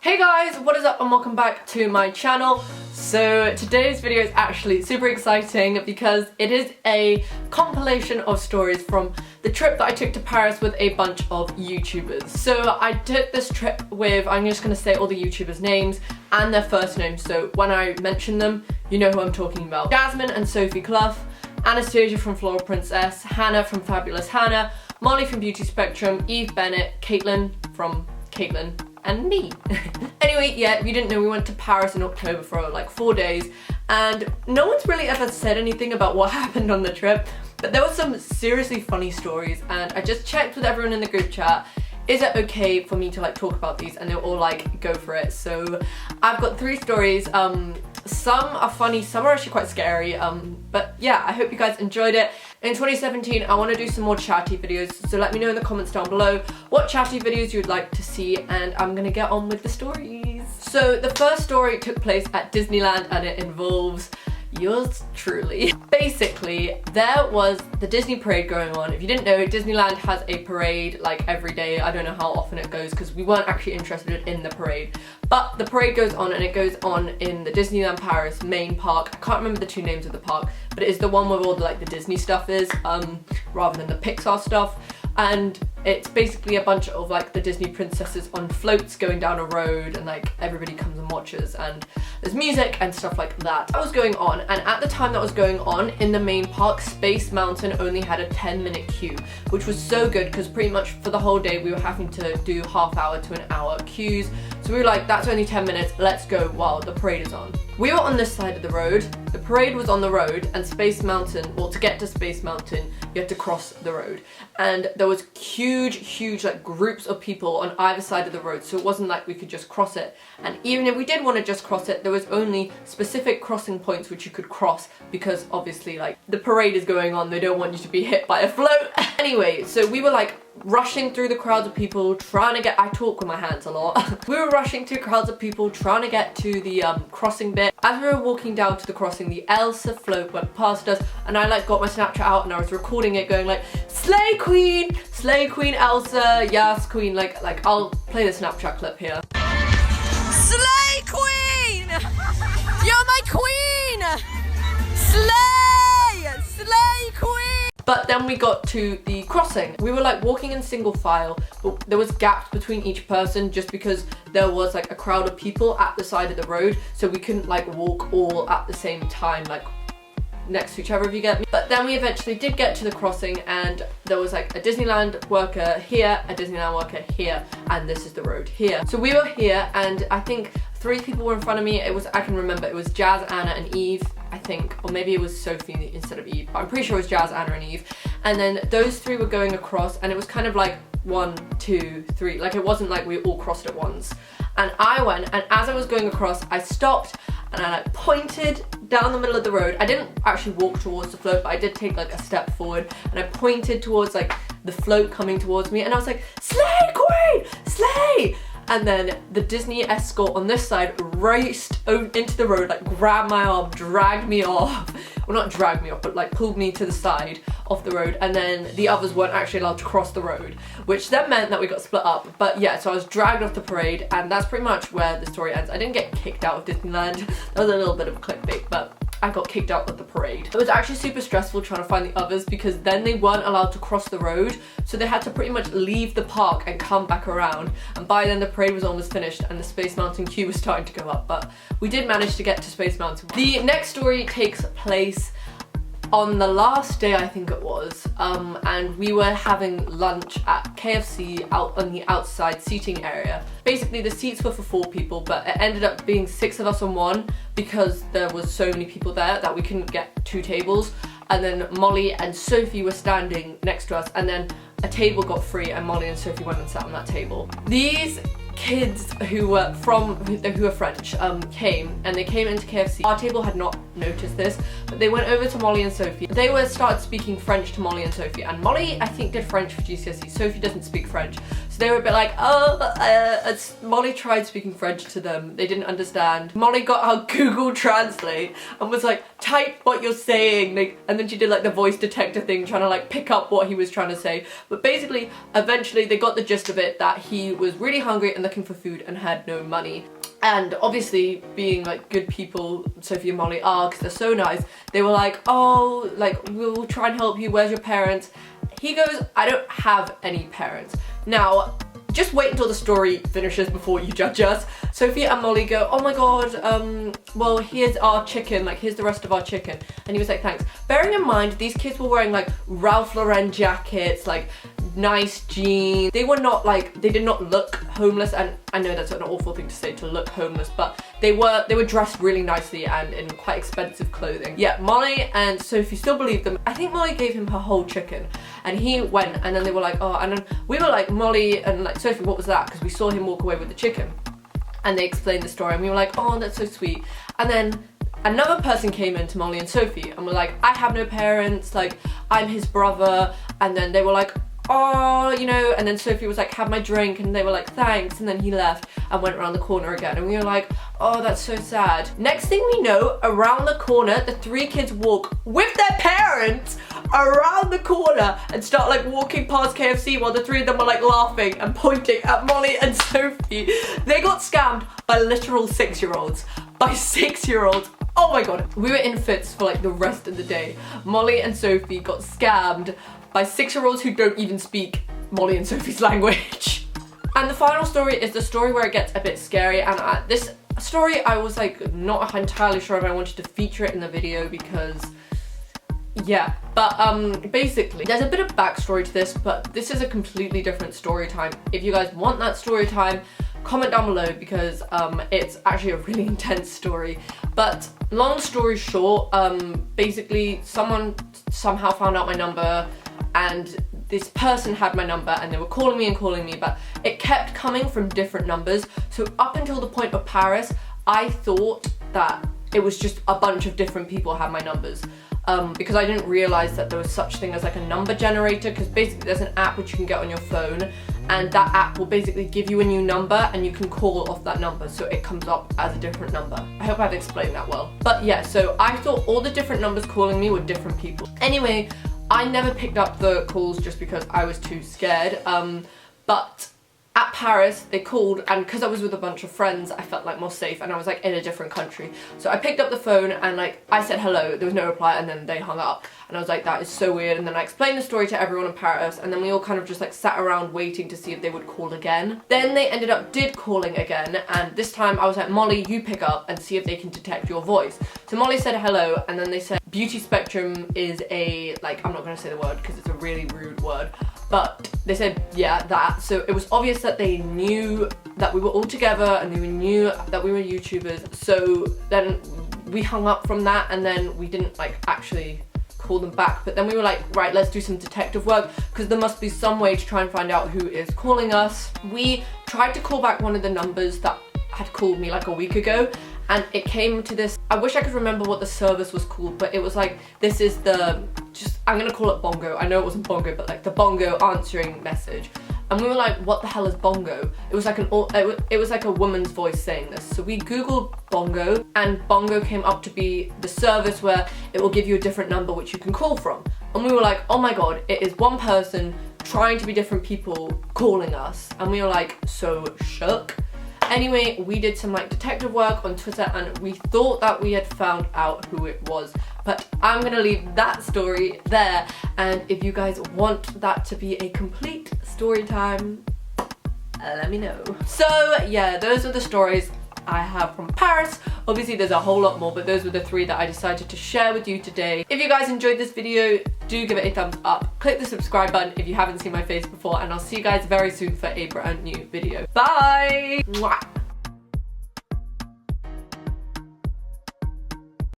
Hey guys, what is up and welcome back to my channel. So today's video is actually super exciting because it is a compilation of stories from the trip that I took to Paris with a bunch of YouTubers. So I did this trip with, I'm just going to say all the YouTubers' names and their first names, so when I mention them, you know who I'm talking about. Jasmine and Sophie Clough, Anastasia from Floral Princess, Hannah from Fabulous Hannah, Molly from Beauty Spectrum, Eve Bennett, Caitlin from Caitlin, and me. Anyway, yeah, if you didn't know, we went to Paris in October for like 4 days, and no one's really ever said anything about what happened on the trip, but there were some seriously funny stories, and I just checked with everyone in the group chat, is it okay for me to like talk about these, and they were all like, go for it. So I've got 3 stories, some are funny, some are actually quite scary, but yeah, I hope you guys enjoyed it. In 2017, I want to do some more chatty videos, so let me know in the comments down below what chatty videos you'd like to see, and I'm gonna get on with the stories. So the first story took place at Disneyland, and it involves yours truly. Basically, there was the Disney parade going on. If you didn't know, Disneyland has a parade like every day. I don't know how often it goes because we weren't actually interested in the parade. But the parade goes on, and it goes on in the Disneyland Paris main park. I can't remember the 2 names of the park, but it is the one where all the, like, the Disney stuff is, rather than the Pixar stuff. And it's basically a bunch of like the Disney princesses on floats going down a road, and like everybody comes and watches, and there's music and stuff like that. That was going on, and at the time that was going on in the main park, Space Mountain only had a 10-minute queue, which was so good because pretty much for the whole day we were having to do half-hour to an hour queues. So we were like, that's only 10 minutes, let's go while the parade is on. We were on this side of the road, the parade was on the road, and Space Mountain, well, to get to Space Mountain, you had to cross the road. And there was huge like groups of people on either side of the road, so it wasn't like we could just cross it. And even if we did want to just cross it, there was only specific crossing points which you could cross, because obviously like the parade is going on, they don't want you to be hit by a float. Anyway, so we were like rushing through the crowds of people trying to get, I talk with my hands a lot. We were rushing through crowds of people trying to get to the crossing bit. As we were walking down to the crossing, the Elsa float went past us, and I like got my Snapchat out and I was recording it going like, slay queen Elsa, yes queen, like I'll play the Snapchat clip here. Slay queen! You're my queen! Slay queen! But then we got to the crossing. We were like walking in single file, but there was gaps between each person just because there was like a crowd of people at the side of the road, so we couldn't like walk all at the same time, like next to each other, if you get me. But then we eventually did get to the crossing, and there was like a Disneyland worker here, a Disneyland worker here, and this is the road here. So we were here, and I think 3 people were in front of me. It was, I can remember, it was Jazz, Anna, and Eve, I think, or maybe it was Sophie instead of Eve, but I'm pretty sure it was Jazz, Anna, and Eve. And then those 3 were going across, and it was kind of like 1, 2, 3, like it wasn't like we all crossed at once. And I went, and as I was going across, I stopped, and I like pointed down the middle of the road. I didn't actually walk towards the float, but I did take like a step forward, and I pointed towards like the float coming towards me, and I was like, slay queen, slay! And then the Disney escort on this side raced into the road, like grabbed my arm, dragged me off. Well, not dragged me off, but like pulled me to the side of the road, and then the others weren't actually allowed to cross the road, which then meant that we got split up. But yeah, so I was dragged off the parade, and that's pretty much where the story ends. I didn't get kicked out of Disneyland. That was a little bit of a clickbait, but I got kicked out of the parade. It was actually super stressful trying to find the others because then they weren't allowed to cross the road, so they had to pretty much leave the park and come back around, and by then the parade was almost finished and the Space Mountain queue was starting to go up, but we did manage to get to Space Mountain. The next story takes place on the last day, I think it was, and we were having lunch at KFC out on the outside seating area. Basically the seats were for 4 people, but it ended up being 6 of us on one because there was so many people there that we couldn't get 2 tables. And then Molly and Sophie were standing next to us, and then a table got free, and Molly and Sophie went and sat on that table. These kids who were French came, and they came into KFC. Our table had not noticed this, but they went over to Molly and Sophie. They started speaking French to Molly and Sophie, and Molly, I think, did French for GCSE. Sophie doesn't speak French, So they were a bit like, Molly tried speaking French to them. They didn't understand. Molly got out Google Translate and was like, type what you're saying. Like, and then she did like the voice detector thing, trying to like pick up what he was trying to say. But basically, eventually they got the gist of it, that he was really hungry and looking for food and had no money. And obviously, being like good people, Sophie and Molly are, because they're so nice, they were like, oh, like, we'll try and help you, where's your parents? He goes, I don't have any parents. Now, just wait until the story finishes before you judge us. Sophie and Molly go, oh my god, well, here's our chicken, like, here's the rest of our chicken. And he was like, thanks. Bearing in mind, these kids were wearing like Ralph Lauren jackets, like nice jeans. They were not like, they did not look homeless, and I know that's an awful thing to say, to look homeless, but they were dressed really nicely and in quite expensive clothing. Yeah, Molly and Sophie still believed them. I think Molly gave him her whole chicken, and he went, and then they were like, oh, and then we were like, Molly and like, Sophie, what was that? Because we saw him walk away with the chicken. And they explained the story, and we were like, oh, that's so sweet. And then another person came in to Molly and Sophie and were like, I have no parents, like, I'm his brother. And then they were like, oh, you know, and then Sophie was like, have my drink, and they were like, thanks, and then he left and went around the corner again, and we were like, oh, that's so sad. Next thing we know, around the corner, the three kids walk with their parents around the corner and start like walking past KFC while the three of them were like laughing and pointing at Molly and Sophie. They got scammed by literal 6-year-olds. By 6-year-olds. Oh my god. We were in fits for like the rest of the day. Molly and Sophie got scammed by 6-year-olds who don't even speak Molly and Sophie's language. And the final story is the story where it gets a bit scary, and this story I was like not entirely sure if I wanted to feature it in the video because yeah, but basically there's a bit of backstory to this, but this is a completely different story time. If you guys want that story time, comment down below because it's actually a really intense story. But long story short, basically someone somehow found out my number, and this person had my number and they were calling me, but it kept coming from different numbers. So up until the point of Paris, I thought that it was just a bunch of different people had my numbers. Because I didn't realize that there was such thing as like a number generator, because basically there's an app which you can get on your phone, and that app will basically give you a new number and you can call off that number, so it comes up as a different number. I hope I've explained that well. But yeah, so I thought all the different numbers calling me were different people. Anyway, I never picked up the calls just because I was too scared, but at Paris, they called, and because I was with a bunch of friends, I felt like more safe, and I was like in a different country. So I picked up the phone and like I said hello, there was no reply, and then they hung up. And I was like, that is so weird. And then I explained the story to everyone in Paris, and then we all kind of just like sat around waiting to see if they would call again. Then they ended up calling again, and this time I was like, Molly, you pick up and see if they can detect your voice. So Molly said hello, and then they said beauty spectrum is a, like, I'm not gonna say the word because it's a really rude word, but they said, yeah, that. So it was obvious that they knew that we were all together and they knew that we were YouTubers. So then we hung up from that, and then we didn't like actually call them back. But then we were like, right, let's do some detective work because there must be some way to try and find out who is calling us. We tried to call back one of the numbers that had called me like a week ago, and it came to this, I wish I could remember what the service was called, but it was like, this is the, just, I'm gonna call it bongo. I know it wasn't bongo, but like the bongo answering message. And we were like, what the hell is bongo? It was like it was like a woman's voice saying this. So we Googled bongo, and bongo came up to be the service where it will give you a different number which you can call from. And we were like, oh my god, it is one person trying to be different people calling us. And we were like so shook. Anyway, we did some like detective work on Twitter, and we thought that we had found out who it was, but I'm gonna leave that story there. And if you guys want that to be a complete story time, let me know. So yeah, those are the stories I have from Paris. Obviously there's a whole lot more, but those were the 3 that I decided to share with you today. If you guys enjoyed this video, do give it a thumbs up. Click the subscribe button if you haven't seen my face before, and I'll see you guys very soon for a brand new video. Bye! Mwah.